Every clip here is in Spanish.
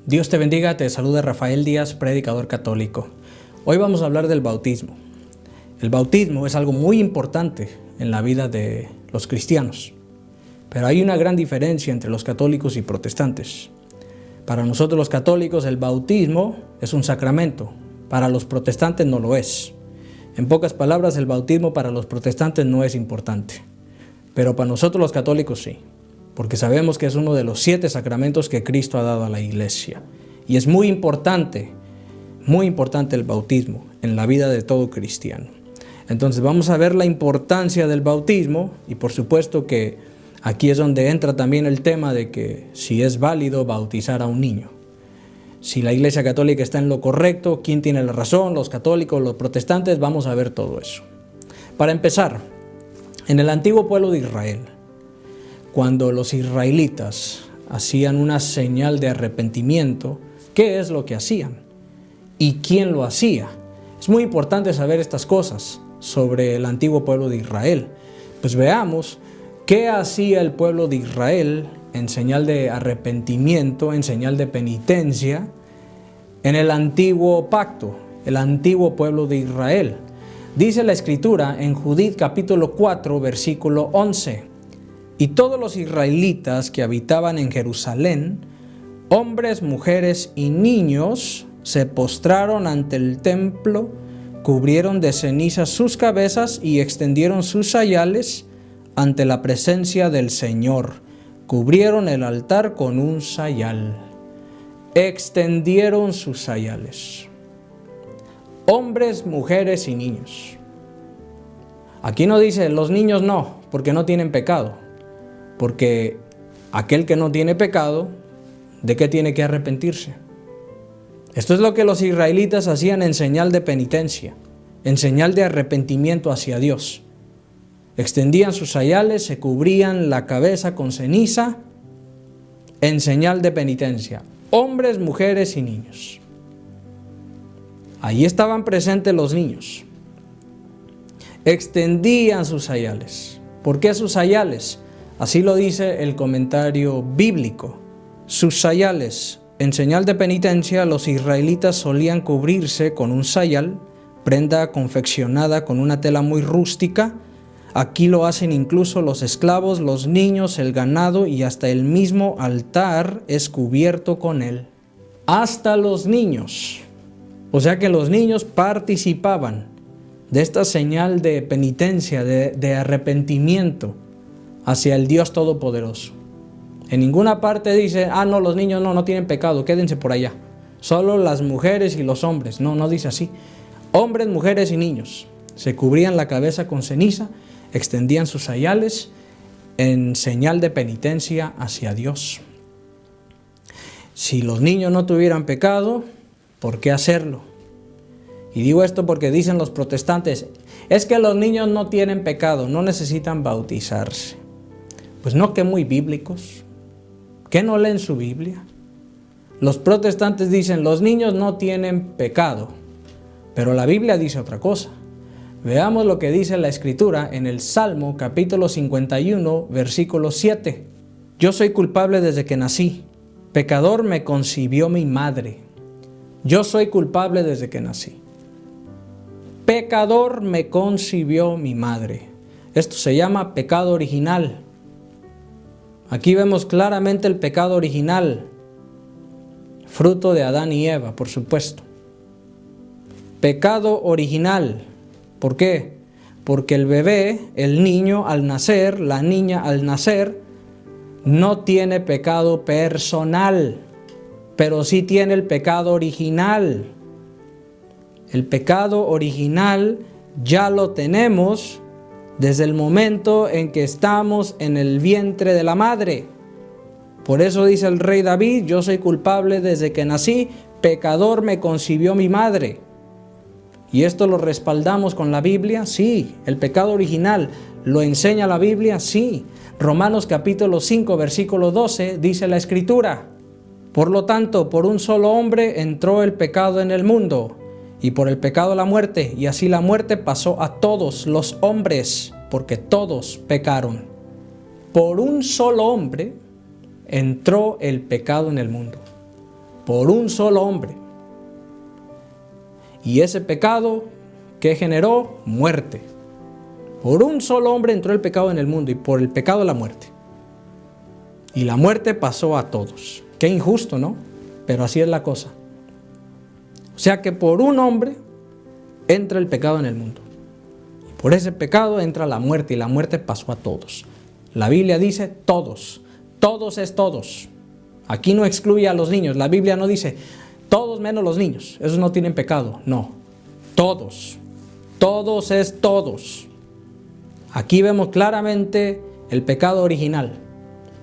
Dios te bendiga, te saluda Rafael Díaz, predicador católico. Hoy vamos a hablar del bautismo. El bautismo es algo muy importante en la vida de los cristianos, pero hay una gran diferencia entre los católicos y protestantes. Para nosotros los católicos el bautismo es un sacramento, para los protestantes no lo es. En pocas palabras, el bautismo para los protestantes no es importante, pero para nosotros los católicos sí, porque sabemos que es uno de los 7 sacramentos que Cristo ha dado a la iglesia. Y es muy importante el bautismo en la vida de todo cristiano. Entonces vamos a ver la importancia del bautismo y por supuesto que aquí es donde entra también el tema de que si es válido bautizar a un niño. Si la Iglesia Católica está en lo correcto, quién tiene la razón, los católicos, los protestantes, vamos a ver todo eso. Para empezar, en el antiguo pueblo de Israel, cuando los israelitas hacían una señal de arrepentimiento, ¿qué es lo que hacían? ¿Y quién lo hacía? Es muy importante saber estas cosas sobre el antiguo pueblo de Israel. Pues veamos qué hacía el pueblo de Israel en señal de arrepentimiento, en señal de penitencia, en el antiguo pacto, el antiguo pueblo de Israel. Dice la Escritura en Judith capítulo 4, versículo 11. Y todos los israelitas que habitaban en Jerusalén, hombres, mujeres y niños, se postraron ante el templo, cubrieron de ceniza sus cabezas y extendieron sus sayales ante la presencia del Señor. Cubrieron el altar con un sayal. Extendieron sus sayales. Hombres, mujeres y niños. Aquí no dice los niños no, porque no tienen pecado. Porque aquel que no tiene pecado, ¿de qué tiene que arrepentirse? Esto es lo que los israelitas hacían en señal de penitencia, en señal de arrepentimiento hacia Dios. Extendían sus sayales, se cubrían la cabeza con ceniza, en señal de penitencia. Hombres, mujeres y niños. Allí estaban presentes los niños. Extendían sus sayales. ¿Por qué sus sayales? Así lo dice el comentario bíblico. Sus sayales. En señal de penitencia, los israelitas solían cubrirse con un sayal, prenda confeccionada con una tela muy rústica. Aquí lo hacen incluso los esclavos, los niños, el ganado y hasta el mismo altar es cubierto con él. Hasta los niños. O sea que los niños participaban de esta señal de penitencia, de arrepentimiento hacia el Dios Todopoderoso. En ninguna parte dice, no, los niños no tienen pecado, quédense por allá. Solo las mujeres y los hombres. No dice así. Hombres, mujeres y niños se cubrían la cabeza con ceniza, extendían sus sayales en señal de penitencia hacia Dios. Si los niños no tuvieran pecado, ¿por qué hacerlo? Y digo esto porque dicen los protestantes, es que los niños no tienen pecado, no necesitan bautizarse. Pues no, que muy bíblicos. ¿Qué no leen su Biblia? Los protestantes dicen, los niños no tienen pecado, pero la Biblia dice otra cosa. Veamos lo que dice la Escritura en el Salmo capítulo 51, versículo 7. Yo soy culpable desde que nací, pecador me concibió mi madre. Yo soy culpable desde que nací. Pecador me concibió mi madre. Esto se llama pecado original. Aquí vemos claramente el pecado original, fruto de Adán y Eva, por supuesto. Pecado original. ¿Por qué? Porque el bebé, el niño al nacer, la niña al nacer, no tiene pecado personal, pero sí tiene el pecado original. El pecado original ya lo tenemos desde el momento en que estamos en el vientre de la madre. Por eso dice el rey David, yo soy culpable desde que nací, pecador me concibió mi madre. ¿Y esto lo respaldamos con la Biblia? Sí. ¿El pecado original lo enseña la Biblia? Sí. Romanos capítulo 5, versículo 12, dice la Escritura. Por lo tanto, por un solo hombre entró el pecado en el mundo, y por el pecado la muerte, y así la muerte pasó a todos los hombres, porque todos pecaron. Por un solo hombre entró el pecado en el mundo. por un solo hombre. Y ese pecado, ¿qué generó? Muerte. Por un solo hombre entró el pecado en el mundo y por el pecado la muerte. Y la muerte pasó a todos. Qué injusto, ¿no? Pero así es la cosa. O sea que por un hombre entra el pecado en el mundo. Y por ese pecado entra la muerte y la muerte pasó a todos. La Biblia dice todos. Todos es todos. Aquí no excluye a los niños. La Biblia no dice todos menos los niños. Esos no tienen pecado. No. Todos. Todos es todos. Aquí vemos claramente el pecado original.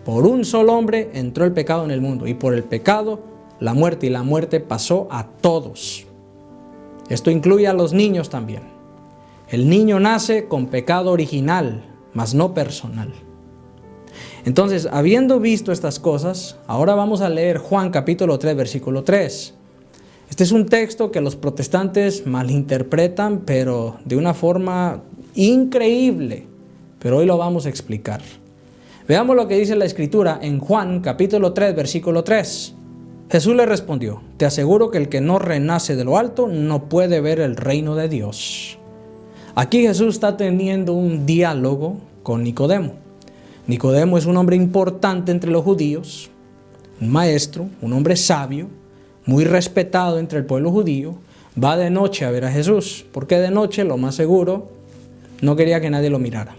Por un solo hombre entró el pecado en el mundo y por el pecado la muerte, y la muerte pasó a todos. Esto incluye a los niños también. El niño nace con pecado original, mas no personal. Entonces, habiendo visto estas cosas, ahora vamos a leer Juan capítulo 3, versículo 3. Este es un texto que los protestantes malinterpretan, pero de una forma increíble. Pero hoy lo vamos a explicar. Veamos lo que dice la Escritura en Juan capítulo 3, versículo 3. Jesús le respondió: te aseguro que el que no renace de lo alto no puede ver el reino de Dios. Aquí Jesús está teniendo un diálogo con Nicodemo. Nicodemo es un hombre importante entre los judíos, un maestro, un hombre sabio, muy respetado entre el pueblo judío. Va de noche a ver a Jesús, porque de noche, lo más seguro, no quería que nadie lo mirara.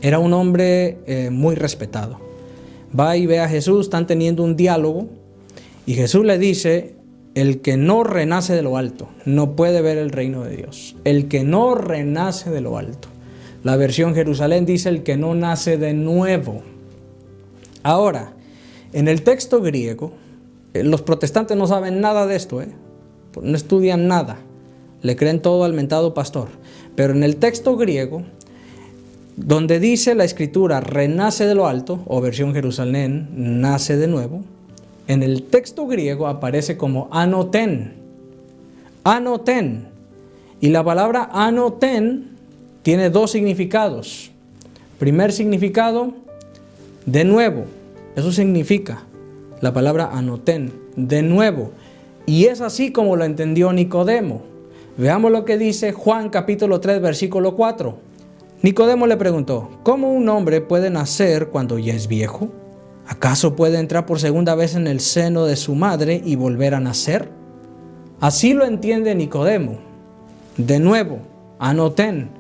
Era un hombre muy respetado. Va y ve a Jesús, están teniendo un diálogo, y Jesús le dice: el que no renace de lo alto no puede ver el reino de Dios. El que no renace de lo alto. La versión Jerusalén dice: el que no nace de nuevo. Ahora, en el texto griego, los protestantes no saben nada de esto, no estudian nada, le creen todo al mentado pastor. Pero en el texto griego, donde dice la Escritura renace de lo alto, o versión Jerusalén nace de nuevo, en el texto griego aparece como anoten. Anoten. Y la palabra anoten tiene dos significados. Primer significado, de nuevo. Eso significa la palabra anoten, de nuevo. Y es así como lo entendió Nicodemo. Veamos lo que dice Juan capítulo 3, versículo 4. Nicodemo le preguntó: ¿cómo un hombre puede nacer cuando ya es viejo? ¿Acaso puede entrar por segunda vez en el seno de su madre y volver a nacer? Así lo entiende Nicodemo. De nuevo, anoten.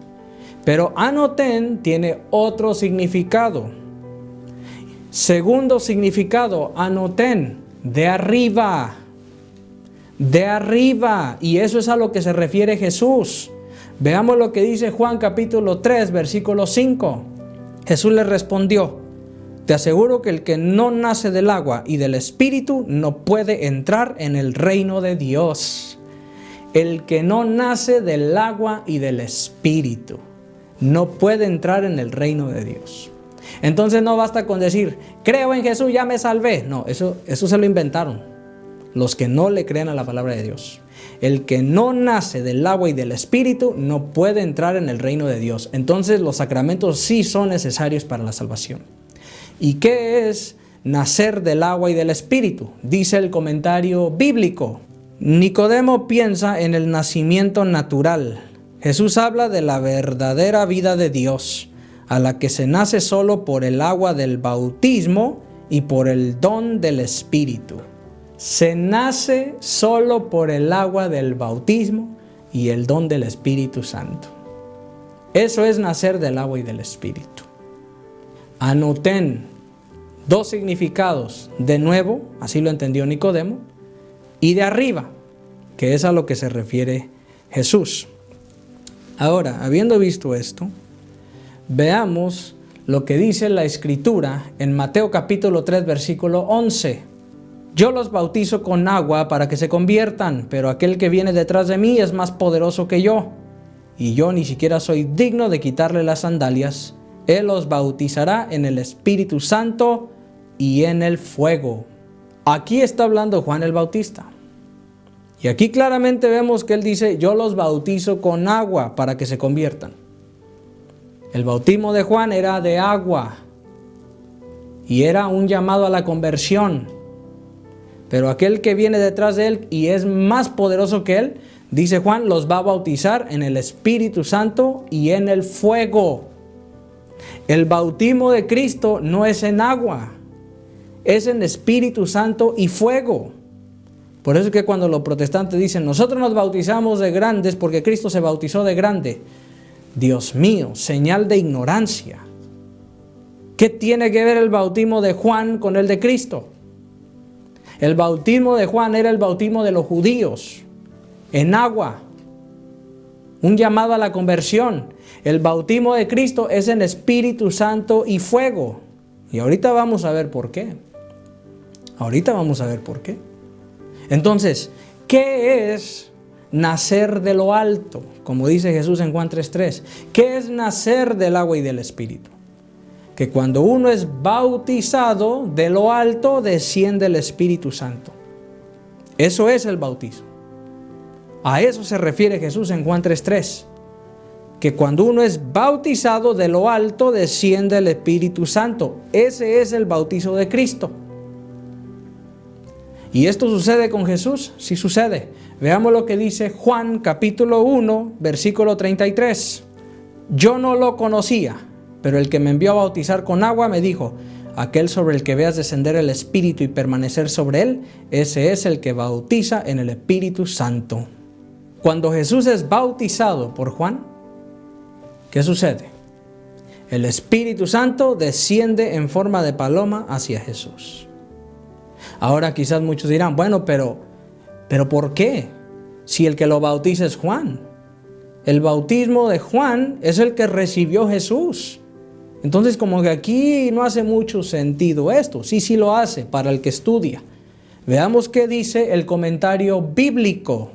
Pero anoten tiene otro significado. Segundo significado, anoten, de arriba. De arriba. Y eso es a lo que se refiere Jesús. Veamos lo que dice Juan capítulo 3, versículo 5. Jesús le respondió: te aseguro que el que no nace del agua y del Espíritu no puede entrar en el reino de Dios. El que no nace del agua y del Espíritu no puede entrar en el reino de Dios. Entonces no basta con decir: creo en Jesús, ya me salvé. No, eso se lo inventaron los que no le creen a la palabra de Dios. El que no nace del agua y del Espíritu no puede entrar en el reino de Dios. Entonces los sacramentos sí son necesarios para la salvación. ¿Y qué es nacer del agua y del Espíritu? Dice el comentario bíblico. Nicodemo piensa en el nacimiento natural. Jesús habla de la verdadera vida de Dios, a la que se nace solo por el agua del bautismo y por el don del Espíritu. Se nace solo por el agua del bautismo y el don del Espíritu Santo. Eso es nacer del agua y del Espíritu. Anoten, dos significados: de nuevo, así lo entendió Nicodemo, y de arriba, que es a lo que se refiere Jesús. Ahora, habiendo visto esto, veamos lo que dice la Escritura en Mateo capítulo 3, versículo 11. Yo los bautizo con agua para que se conviertan, pero aquel que viene detrás de mí es más poderoso que yo, y yo ni siquiera soy digno de quitarle las sandalias. Él los bautizará en el Espíritu Santo y en el fuego. Aquí está hablando Juan el Bautista. Y aquí claramente vemos que él dice: yo los bautizo con agua para que se conviertan. El bautismo de Juan era de agua y era un llamado a la conversión. Pero aquel que viene detrás de él y es más poderoso que él, dice Juan, los va a bautizar en el Espíritu Santo y en el fuego. El bautismo de Cristo no es en agua, es en Espíritu Santo y fuego. Por eso es que cuando los protestantes dicen, nosotros nos bautizamos de grandes porque Cristo se bautizó de grande. Dios mío, señal de ignorancia. ¿Qué tiene que ver el bautismo de Juan con el de Cristo? El bautismo de Juan era el bautismo de los judíos, en agua, un llamado a la conversión. El bautismo de Cristo es en Espíritu Santo y fuego. Y ahorita vamos a ver por qué. Entonces, ¿qué es nacer de lo alto? Como dice Jesús en Juan 3:3. ¿Qué es nacer del agua y del Espíritu? Que cuando uno es bautizado, de lo alto desciende el Espíritu Santo. Eso es el bautismo. A eso se refiere Jesús en Juan 3:3. Que cuando uno es bautizado, de lo alto desciende el Espíritu Santo. Ese es el bautizo de Cristo. ¿Y esto sucede con Jesús? Sí sucede. Veamos lo que dice Juan capítulo 1, versículo 33. Yo no lo conocía, pero el que me envió a bautizar con agua me dijo, aquel sobre el que veas descender el Espíritu y permanecer sobre él, ese es el que bautiza en el Espíritu Santo. Cuando Jesús es bautizado por Juan, ¿qué sucede? El Espíritu Santo desciende en forma de paloma hacia Jesús. Ahora quizás muchos dirán, bueno, pero ¿por qué? Si el que lo bautiza es Juan. El bautismo de Juan es el que recibió Jesús. Entonces como que aquí no hace mucho sentido esto. Sí lo hace para el que estudia. Veamos qué dice el comentario bíblico.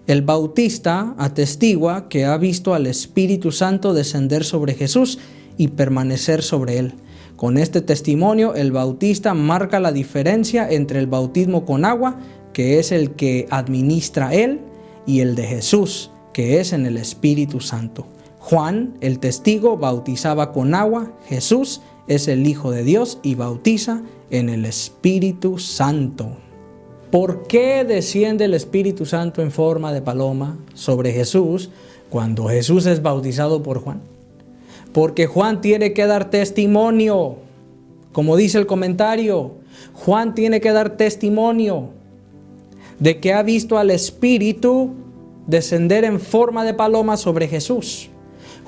El bautista atestigua que ha visto al Espíritu Santo descender sobre Jesús y permanecer sobre él. Con este testimonio, el bautista marca la diferencia entre el bautismo con agua, que es el que administra él, y el de Jesús, que es en el Espíritu Santo. Juan, el testigo, bautizaba con agua. Jesús es el Hijo de Dios y bautiza en el Espíritu Santo. ¿Por qué desciende el Espíritu Santo en forma de paloma sobre Jesús cuando Jesús es bautizado por Juan? Porque Juan tiene que dar testimonio, como dice el comentario. Juan tiene que dar testimonio de que ha visto al Espíritu descender en forma de paloma sobre Jesús.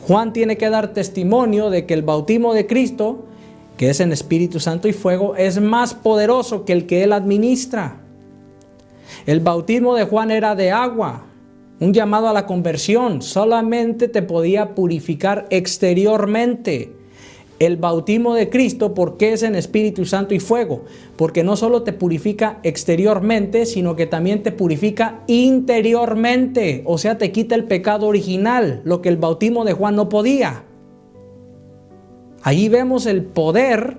Juan tiene que dar testimonio de que el bautismo de Cristo, que es en Espíritu Santo y fuego, es más poderoso que el que él administra. El bautismo de Juan era de agua, un llamado a la conversión, solamente te podía purificar exteriormente. El bautismo de Cristo, ¿por qué es en Espíritu Santo y fuego? Porque no solo te purifica exteriormente, sino que también te purifica interiormente. O sea, te quita el pecado original, lo que el bautismo de Juan no podía. Ahí vemos el poder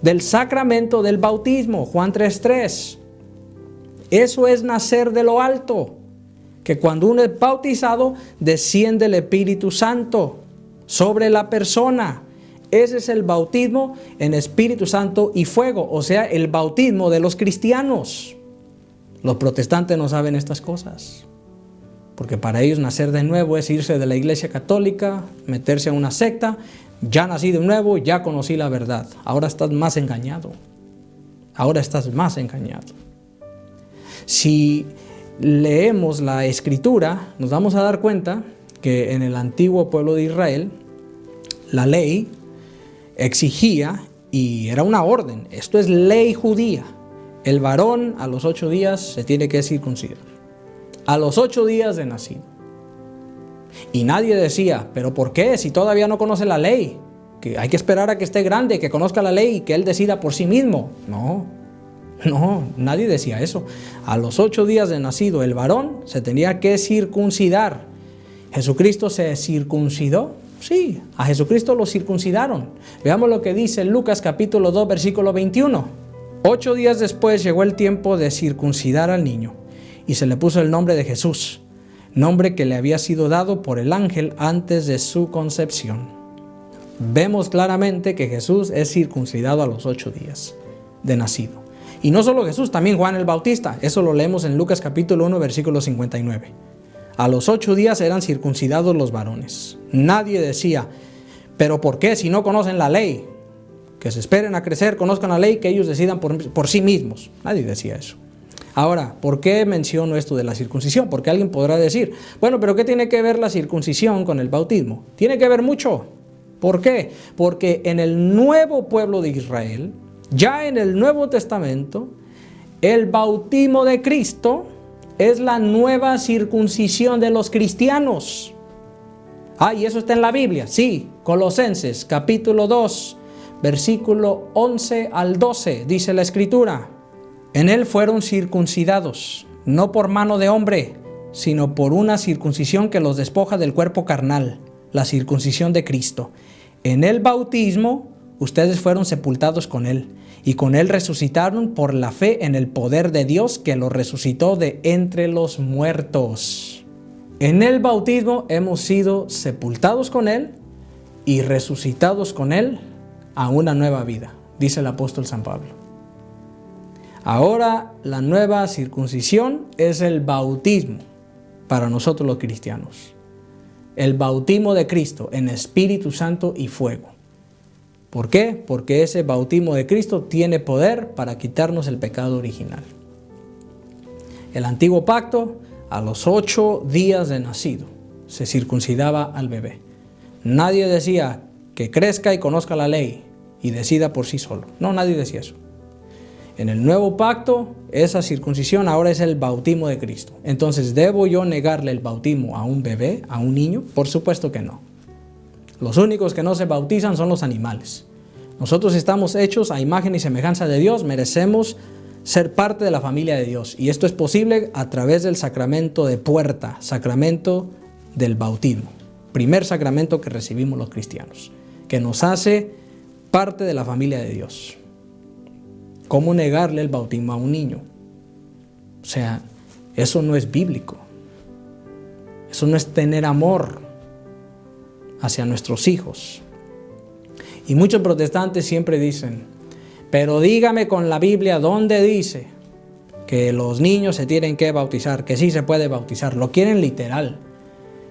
del sacramento del bautismo, Juan 3:3. Eso es nacer de lo alto. Que cuando uno es bautizado, desciende el Espíritu Santo sobre la persona. Ese es el bautismo en Espíritu Santo y fuego, o sea, el bautismo de los cristianos. Los protestantes no saben estas cosas, porque para ellos nacer de nuevo es irse de la iglesia católica, meterse a una secta. Ya nací de nuevo, ya conocí la verdad. Ahora estás más engañado. Si leemos la Escritura, nos vamos a dar cuenta que en el antiguo pueblo de Israel, la ley exigía, y era una orden, esto es ley judía, el varón a los 8 días se tiene que circuncidar, a los 8 días de nacido. Y nadie decía, ¿pero por qué? Si todavía no conoce la ley, que hay que esperar a que esté grande, que conozca la ley y que él decida por sí mismo. No, nadie decía eso. A los 8 días de nacido el varón se tenía que circuncidar. ¿Jesucristo se circuncidó? Sí, a Jesucristo lo circuncidaron. Veamos lo que dice Lucas capítulo 2 versículo 21. 8 días después llegó el tiempo de circuncidar al niño y se le puso el nombre de Jesús, nombre que le había sido dado por el ángel antes de su concepción. Vemos claramente que Jesús es circuncidado a los 8 días de nacido. Y no solo Jesús, también Juan el Bautista. Eso lo leemos en Lucas capítulo 1, versículo 59. A los 8 días eran circuncidados los varones. Nadie decía, ¿pero por qué? Si no conocen la ley. Que se esperen a crecer, conozcan la ley, que ellos decidan por sí mismos. Nadie decía eso. Ahora, ¿por qué menciono esto de la circuncisión? Porque alguien podrá decir, bueno, pero ¿qué tiene que ver la circuncisión con el bautismo? Tiene que ver mucho. ¿Por qué? Porque en el nuevo pueblo de Israel, ya en el Nuevo Testamento, el bautismo de Cristo es la nueva circuncisión de los cristianos. ¿Y eso está en la Biblia? Sí, Colosenses capítulo 2, versículo 11 al 12, dice la Escritura. En él fueron circuncidados, no por mano de hombre, sino por una circuncisión que los despoja del cuerpo carnal, la circuncisión de Cristo. En el bautismo, ustedes fueron sepultados con él, y con él resucitaron por la fe en el poder de Dios que los resucitó de entre los muertos. En el bautismo hemos sido sepultados con él y resucitados con él a una nueva vida, dice el apóstol San Pablo. Ahora la nueva circuncisión es el bautismo para nosotros los cristianos. El bautismo de Cristo en Espíritu Santo y fuego. ¿Por qué? Porque ese bautismo de Cristo tiene poder para quitarnos el pecado original. El antiguo pacto, a los 8 días de nacido, se circuncidaba al bebé. Nadie decía que crezca y conozca la ley y decida por sí solo. No, nadie decía eso. En el nuevo pacto, esa circuncisión ahora es el bautismo de Cristo. Entonces, ¿debo yo negarle el bautismo a un bebé, a un niño? Por supuesto que no. Los únicos que no se bautizan son los animales. Nosotros estamos hechos a imagen y semejanza de Dios, merecemos ser parte de la familia de Dios. Y esto es posible a través del sacramento de puerta, sacramento del bautismo. Primer sacramento que recibimos los cristianos, que nos hace parte de la familia de Dios. ¿Cómo negarle el bautismo a un niño? O sea, eso no es bíblico. Eso no es tener amor hacia nuestros hijos. Y muchos protestantes siempre dicen, pero dígame con la Biblia dónde dice que los niños se tienen que bautizar, que sí se puede bautizar. Lo quieren literal.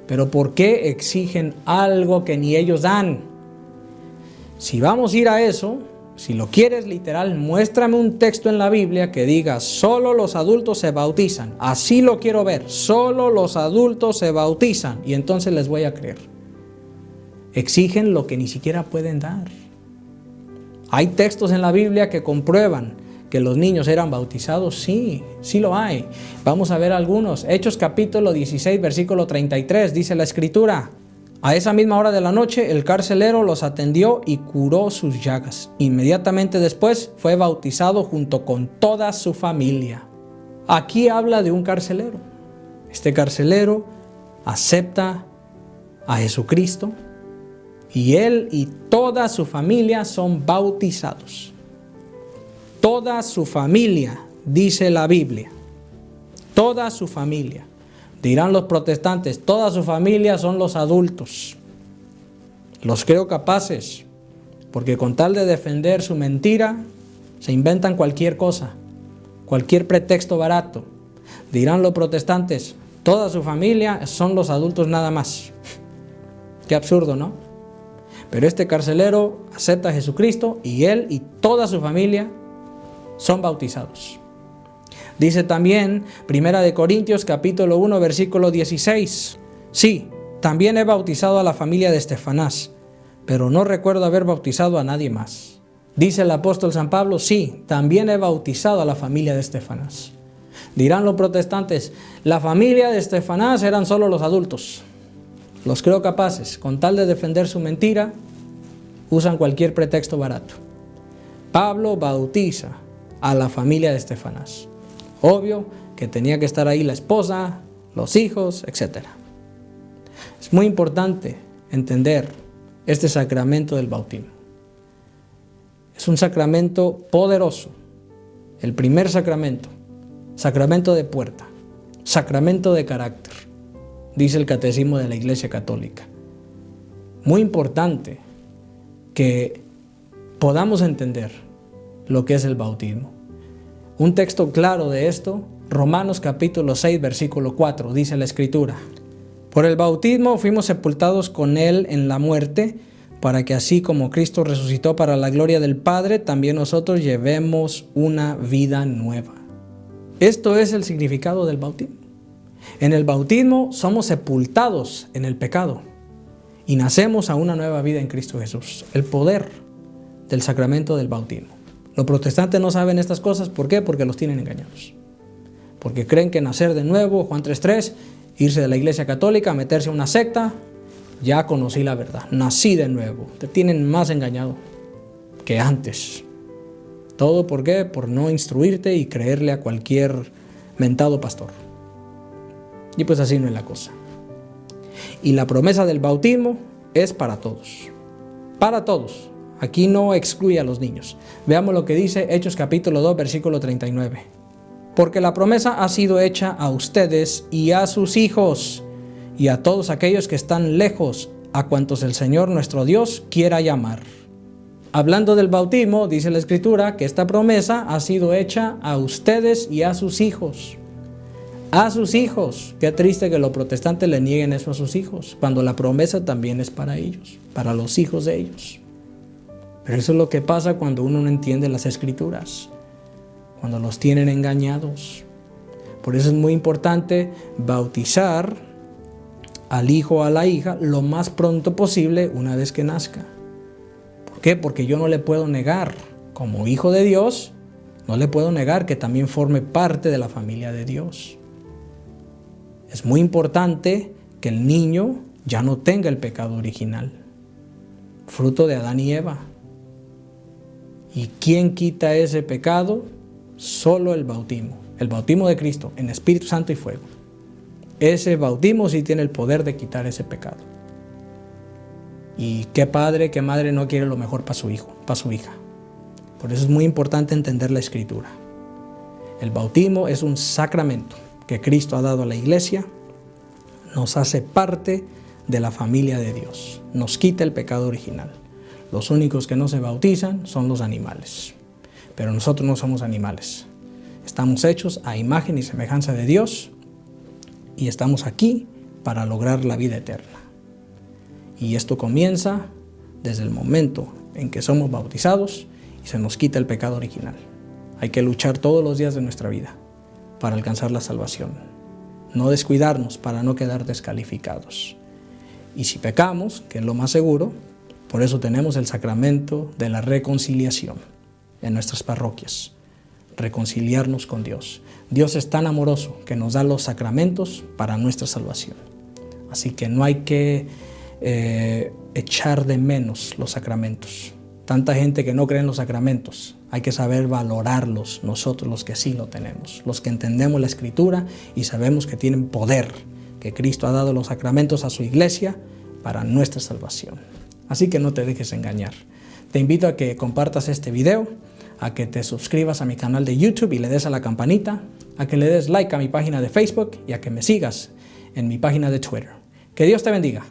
Pero ¿por qué exigen algo que ni ellos dan? Si vamos a ir a eso, si lo quieres literal, muéstrame un texto en la Biblia que diga, solo los adultos se bautizan. Así lo quiero ver, solo los adultos se bautizan. Y entonces les voy a creer. Exigen lo que ni siquiera pueden dar. ¿Hay textos en la Biblia que comprueban que los niños eran bautizados? Sí, sí lo hay. Vamos a ver algunos. Hechos capítulo 16, versículo 33, dice la Escritura. A esa misma hora de la noche, el carcelero los atendió y curó sus llagas. Inmediatamente después fue bautizado junto con toda su familia. Aquí habla de un carcelero. Este carcelero acepta a Jesucristo y él y toda su familia son bautizados. Toda su familia, dice la Biblia. Toda su familia. Dirán los protestantes, toda su familia son los adultos. Los creo capaces, porque con tal de defender su mentira, se inventan cualquier cosa, cualquier pretexto barato. Dirán los protestantes, toda su familia son los adultos nada más. Qué absurdo, ¿no? Pero este carcelero acepta a Jesucristo y él y toda su familia son bautizados. Dice también, 1 Corintios capítulo 1, versículo 16. Sí, también he bautizado a la familia de Estefanás, pero no recuerdo haber bautizado a nadie más. Dice el apóstol San Pablo, sí, también he bautizado a la familia de Estefanás. Dirán los protestantes, la familia de Estefanás eran solo los adultos. Los creo capaces, con tal de defender su mentira, usan cualquier pretexto barato. Pablo bautiza a la familia de Estefanás. Obvio que tenía que estar ahí la esposa, los hijos, etc. Es muy importante entender este sacramento del bautismo. Es un sacramento poderoso. El primer sacramento, sacramento de puerta, sacramento de carácter, dice el Catecismo de la Iglesia Católica. Muy importante que podamos entender lo que es el bautismo. Un texto claro de esto, Romanos capítulo 6, versículo 4, dice la Escritura: por el bautismo fuimos sepultados con Él en la muerte, para que así como Cristo resucitó para la gloria del Padre, también nosotros llevemos una vida nueva. Esto es el significado del bautismo. En el bautismo somos sepultados en el pecado y nacemos a una nueva vida en Cristo Jesús. El poder del sacramento del bautismo. Los protestantes no saben estas cosas. ¿Por qué? Porque los tienen engañados. Porque creen que nacer de nuevo, Juan 3:3, irse de la iglesia católica, meterse a una secta, ya conocí la verdad, nací de nuevo. Te tienen más engañado que antes. ¿Todo por qué? Por no instruirte y creerle a cualquier mentado pastor. Y pues así no es la cosa. Y la promesa del bautismo es para todos. Para todos. Aquí no excluye a los niños. Veamos lo que dice Hechos capítulo 2, versículo 39. Porque la promesa ha sido hecha a ustedes y a sus hijos, y a todos aquellos que están lejos, a cuantos el Señor nuestro Dios quiera llamar. Hablando del bautismo, dice la Escritura que esta promesa ha sido hecha a ustedes y a sus hijos. A sus hijos. Qué triste que los protestantes le nieguen eso a sus hijos, cuando la promesa también es para ellos, para los hijos de ellos. Pero eso es lo que pasa cuando uno no entiende las Escrituras, cuando los tienen engañados. Por eso es muy importante bautizar al hijo o a la hija lo más pronto posible una vez que nazca. ¿Por qué? Porque yo no le puedo negar, como hijo de Dios, no le puedo negar que también forme parte de la familia de Dios. Es muy importante que el niño ya no tenga el pecado original, fruto de Adán y Eva. ¿Y quién quita ese pecado? Solo el bautismo de Cristo en Espíritu Santo y fuego. Ese bautismo sí tiene el poder de quitar ese pecado. Y qué padre, qué madre no quiere lo mejor para su hijo, para su hija. Por eso es muy importante entender la Escritura. El bautismo es un sacramento que Cristo ha dado a la iglesia, nos hace parte de la familia de Dios, nos quita el pecado original. Los únicos que no se bautizan son los animales, pero nosotros no somos animales. Estamos hechos a imagen y semejanza de Dios y estamos aquí para lograr la vida eterna. Y esto comienza desde el momento en que somos bautizados y se nos quita el pecado original. Hay que luchar todos los días de nuestra vida para alcanzar la salvación. No descuidarnos para no quedar descalificados. Y si pecamos, que es lo más seguro, por eso tenemos el sacramento de la reconciliación en nuestras parroquias. Reconciliarnos con Dios. Dios es tan amoroso que nos da los sacramentos para nuestra salvación. Así que no hay que echar de menos los sacramentos. Tanta gente que no cree en los sacramentos. Hay que saber valorarlos nosotros los que sí lo tenemos. Los que entendemos la Escritura y sabemos que tienen poder. Que Cristo ha dado los sacramentos a su iglesia para nuestra salvación. Así que no te dejes engañar. Te invito a que compartas este video, a que te suscribas a mi canal de YouTube y le des a la campanita, a que le des like a mi página de Facebook y a que me sigas en mi página de Twitter. Que Dios te bendiga.